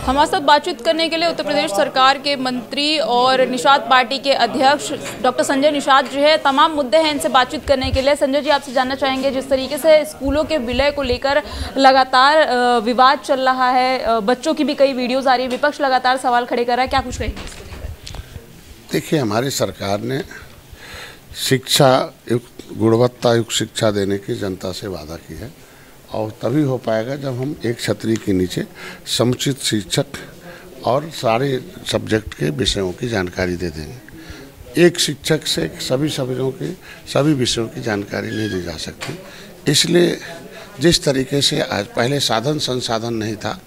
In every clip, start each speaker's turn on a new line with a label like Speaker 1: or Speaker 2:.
Speaker 1: हमारे साथ बातचीत करने के लिए उत्तर प्रदेश सरकार के मंत्री और निषाद पार्टी के अध्यक्ष डॉक्टर संजय निषाद जो है, तमाम मुद्दे हैं इनसे बातचीत करने के लिए। संजय जी, आपसे जानना चाहेंगे, जिस तरीके से स्कूलों के विलय को लेकर लगातार विवाद चल रहा है, बच्चों की भी कई वीडियोज आ रही है, विपक्ष लगातार सवाल खड़े कर रहा है, क्या कुछ कहेंगे इसको लेकर?
Speaker 2: देखिए, हमारी सरकार ने शिक्षा युक्त, गुणवत्ता युक्त शिक्षा देने की जनता से वादा की है और तभी हो पाएगा जब हम एक छतरी के नीचे समुचित शिक्षक और सारे सब्जेक्ट के विषयों की जानकारी दे देंगे। एक शिक्षक से सभी सब्जेक्टों की सभी विषयों की जानकारी नहीं दी जा सकती। इसलिए जिस तरीके से आज पहले साधन संसाधन नहीं था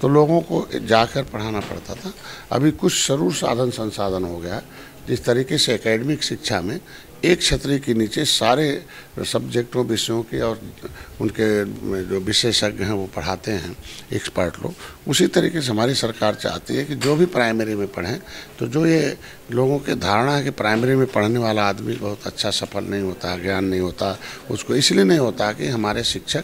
Speaker 2: तो लोगों को जाकर पढ़ाना पड़ता था, अभी कुछ जरूर साधन संसाधन हो गया। जिस तरीके से एकेडमिक शिक्षा में एक छतरी के नीचे सारे सब्जेक्टों विषयों के और उनके जो विशेषज्ञ हैं वो पढ़ाते हैं, एक्सपर्ट लोग, उसी तरीके से हमारी सरकार चाहती है कि जो भी प्राइमरी में पढ़ें, तो जो ये लोगों की धारणा है कि प्राइमरी में पढ़ने वाला आदमी बहुत अच्छा सफल नहीं होता, ज्ञान नहीं होता, उसको इसलिए नहीं होता कि हमारे शिक्षक,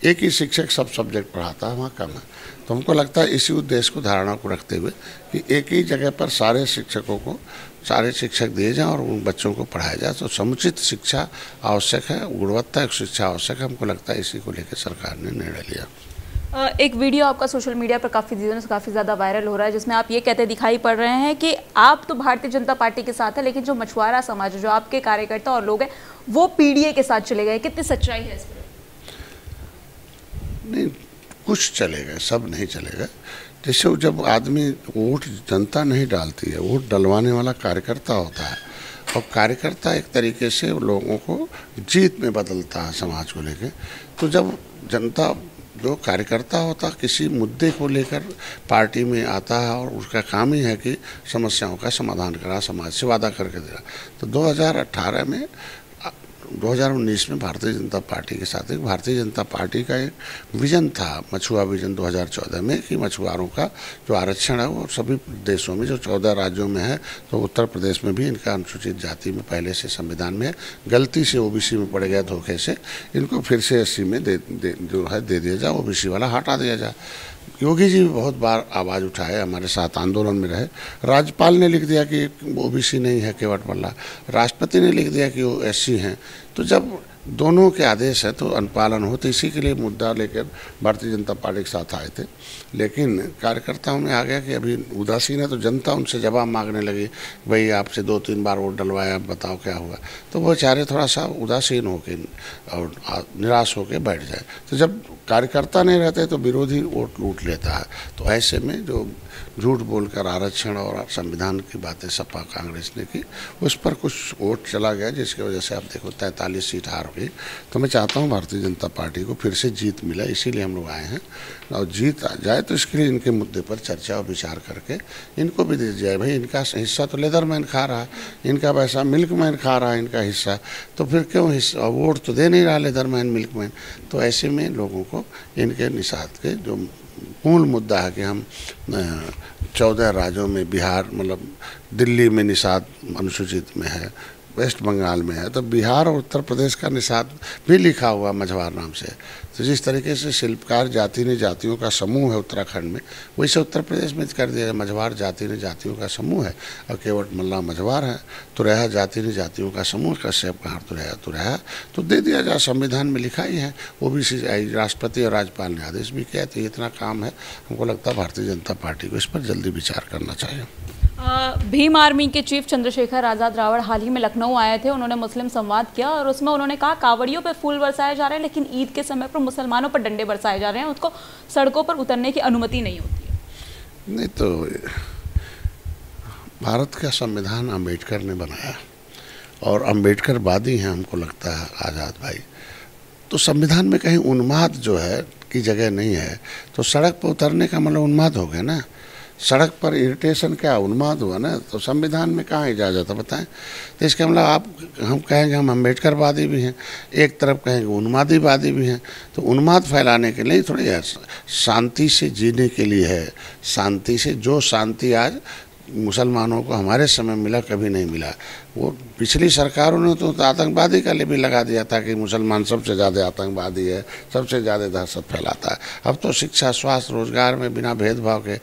Speaker 2: एक ही शिक्षक सब सब्जेक्ट पढ़ाता है, वहाँ कम है। तो हमको लगता है इसी उद्देश्य को धारणा को रखते हुए कि एक ही जगह पर सारे शिक्षकों को सारे शिक्षक दिए जाएं और उन बच्चों को पढ़ाया जाए। तो समुचित शिक्षा आवश्यक है, गुणवत्ता शिक्षा आवश्यक है। हमको लगता है इसी को लेकर सरकार ने निर्णय लिया।
Speaker 1: एक वीडियो आपका सोशल मीडिया पर काफ़ी दिनों से काफ़ी ज़्यादा वायरल हो रहा है, जिसमें आप ये कहते दिखाई पड़ रहे हैं कि आप तो भारतीय जनता पार्टी के साथ है, लेकिन जो मछुआरा समाज है, जो आपके कार्यकर्ता और लोग हैं, वो पीडीए के साथ चले गए। कितनी सच्चाई है इस पर?
Speaker 2: नहीं, कुछ चलेगा, सब नहीं चलेगा। जैसे जब आदमी वोट जनता नहीं डालती है, वोट डलवाने वाला कार्यकर्ता होता है और कार्यकर्ता एक तरीके से लोगों को जीत में बदलता है समाज को लेकर। तो जब जनता, जो कार्यकर्ता होता किसी मुद्दे को लेकर पार्टी में आता है और उसका काम ही है कि समस्याओं का समाधान करा, समाज से वादा करके देना। तो 2019 में भारतीय जनता पार्टी के साथ, एक भारतीय जनता पार्टी का एक विजन था, मछुआ विजन 2014 में, कि मछुआरों का जो आरक्षण है वो सभी देशों में, जो 14 राज्यों में है, तो उत्तर प्रदेश में भी इनका अनुसूचित जाति में पहले से संविधान में गलती से ओबीसी में पड़ गया, धोखे से, इनको फिर से एससी में दे दिया जाए, ओबीसी वाला हटा दिया जाए। योगी जी भी बहुत बार आवाज़ उठाए, हमारे साथ आंदोलन में रहे। राज्यपाल ने लिख दिया कि ओबीसी नहीं है केवट मल्ला, राष्ट्रपति ने लिख दिया कि वो एससी हैं। तो जब दोनों के आदेश है तो अनुपालन हो, तो इसी के लिए मुद्दा लेकर भारतीय जनता पार्टी के साथ आए थे। लेकिन कार्यकर्ताओं में आ गया कि अभी उदासीन है, तो जनता उनसे जवाब मांगने लगी, भाई आपसे 2-3 बार वोट डलवाया, बताओ क्या हुआ। तो वो बेचारे थोड़ा सा उदासीन होकर और निराश होकर बैठ जाए। तो जब कार्यकर्ता नहीं रहते तो विरोधी वोट लूट लेता है। तो ऐसे में जो झूठ बोलकर आरक्षण और संविधान की बातें सपा कांग्रेस ने की, उस पर कुछ वोट चला गया, जिसकी वजह से आप देखो 43 सीट हार गई। तो मैं चाहता हूँ भारतीय जनता पार्टी को फिर से जीत मिला, इसीलिए हम लोग आए हैं। और जीत आ जाए तो इसके लिए इनके मुद्दे पर चर्चा और विचार करके इनको भी दे जाए। भाई इनका हिस्सा तो लेदरमैन खा रहा है, इनका पैसा मिल्कमैन खा रहा है, इनका हिस्सा, तो फिर क्यों हिस्सा, वोट तो दे नहीं रहा लेदरमैन मिल्कमैन। तो ऐसे में लोगों को इनके निषाद के जो मूल मुद्दा है कि हम 14 राज्यों में, बिहार मतलब दिल्ली में निषाद अनुसूचित में है, वेस्ट बंगाल में है, तो बिहार और उत्तर प्रदेश का निषाद भी लिखा हुआ मझवार नाम से। तो जिस तरीके से शिल्पकार जाति ने जातियों का समूह है उत्तराखंड में, वैसे उत्तर प्रदेश में कर दिया, मझवार जाति ने जातियों का समूह है और केवट मल्ला मझवार है, तो रहा जाति ने जातियों का समूह, कश्यप कहाँ तो रहा, तो दे दिया जाए। संविधान में लिखा ही है, ओबीसी राष्ट्रपति और राज्यपाल ने आदेश भी किया। तो इतना काम है, हमको लगता है भारतीय जनता पार्टी को इस पर जल्दी विचार करना चाहिए।
Speaker 1: भीम आर्मी के चीफ चंद्रशेखर आज़ाद रावण हाल ही में लखनऊ आए थे, उन्होंने मुस्लिम संवाद किया और उसमें उन्होंने कहा कावड़ियों पर फूल बरसाए जा रहे हैं, लेकिन ईद के समय पर मुसलमानों पर डंडे बरसाए जा रहे हैं, उसको सड़कों पर उतरने की अनुमति नहीं होती है।
Speaker 2: नहीं, तो भारत का संविधान अम्बेडकर ने बनाया और अम्बेडकरवादी हैं हमको लगता है आज़ाद भाई। तो संविधान में कहीं उन्माद जो है की जगह नहीं है, तो सड़क पर उतरने का मतलब उन्माद हो गया ना। सड़क पर इरिटेशन क्या उन्माद हुआ ना, तो संविधान में कहाँ इजाज़त है बताएं। तो इसका मतलब हम कहेंगे हम अम्बेडकरवादी भी हैं, एक तरफ कहेंगे उन्मादीवादी भी हैं। तो उन्माद फैलाने के लिए थोड़ी शांति से जीने के लिए है, शांति से, जो शांति आज मुसलमानों को हमारे समय मिला, कभी नहीं मिला। वो पिछली सरकारों ने तो आतंकवादी का भी लगा दिया था कि मुसलमान सबसे ज़्यादा आतंकवादी है, सबसे ज़्यादा दहशत फैलाता है। अब तो शिक्षा, स्वास्थ्य, रोजगार में बिना भेदभाव के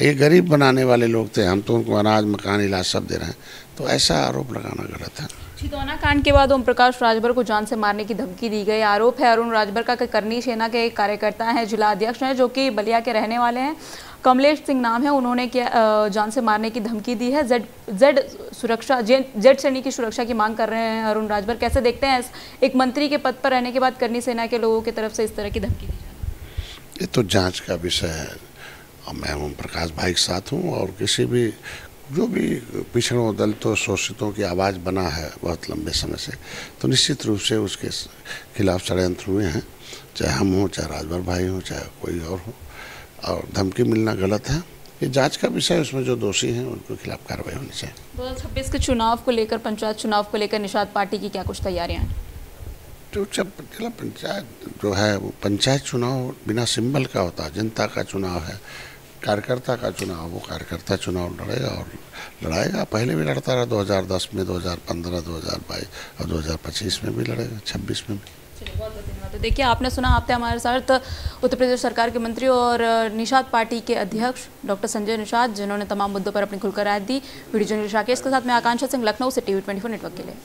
Speaker 2: ये गरीब बनाने वाले लोग थे, हम तो उनको अनाज, मकान, इलाज सब दे रहे हैं। तो ऐसा आरोप लगाना गलत है।
Speaker 1: छिंदवाड़ा कांड के बाद ओम प्रकाश राजभर को जान से मारने की धमकी दी गई। आरोप है अरुण राजभर का करनी सेना के एक कार्यकर्ता हैं, जिला अध्यक्ष हैं, जो कि बलिया के रहने वाले हैं। कमलेश सिंह नाम है, उन्होंने जान से मारने की धमकी दी है। जेड श्रेणी की सुरक्षा की मांग कर रहे हैं अरुण राजभर। कैसे देखते हैं एक मंत्री के पद पर रहने के बाद करनी सेना के लोगों की तरफ से इस तरह की धमकी दी जाए?
Speaker 2: ये तो जांच का विषय है। मैं ओम प्रकाश भाई के साथ हूँ, और किसी भी जो भी पिछड़ों, दलितों, शोषितों की आवाज़ बना है बहुत लंबे समय से, तो निश्चित रूप से उसके खिलाफ षड्यंत्र हुए हैं, चाहे हम हों, चाहे राजभर भाई हों, चाहे कोई और हो। और धमकी मिलना गलत है। ये जांच का विषय, उसमें जो दोषी हैं उनके खिलाफ कार्रवाई होनी चाहिए।
Speaker 1: 2026 के चुनाव को लेकर, पंचायत चुनाव को लेकर निषाद पार्टी की क्या कुछ तैयारियां हैं?
Speaker 2: तो जब पंचायत जो है वो पंचायत चुनाव बिना सिंबल का होता है, जनता का चुनाव है, कार्यकर्ता का चुनाव। वो कार्यकर्ता चुनाव लड़ेगा और लड़ाएगा। पहले भी लड़ता रहा, 2010 में, 2015, 2022 और 2025 में भी लड़ेगा, 26 में भी।
Speaker 1: चलिए, बहुत बहुत धन्यवाद। तो देखिए, आपने सुना, आप थे हमारे साथ उत्तर प्रदेश सरकार के मंत्री और निषाद पार्टी के अध्यक्ष डॉक्टर संजय निषाद, जिन्होंने तमाम मुद्दों पर अपनी खुलकर राय दी। वीडियो जर्नलिस्ट राकेश के साथ मैं आकांक्षा सिंह, लखनऊ से TV24 नेटवर्क के लिए।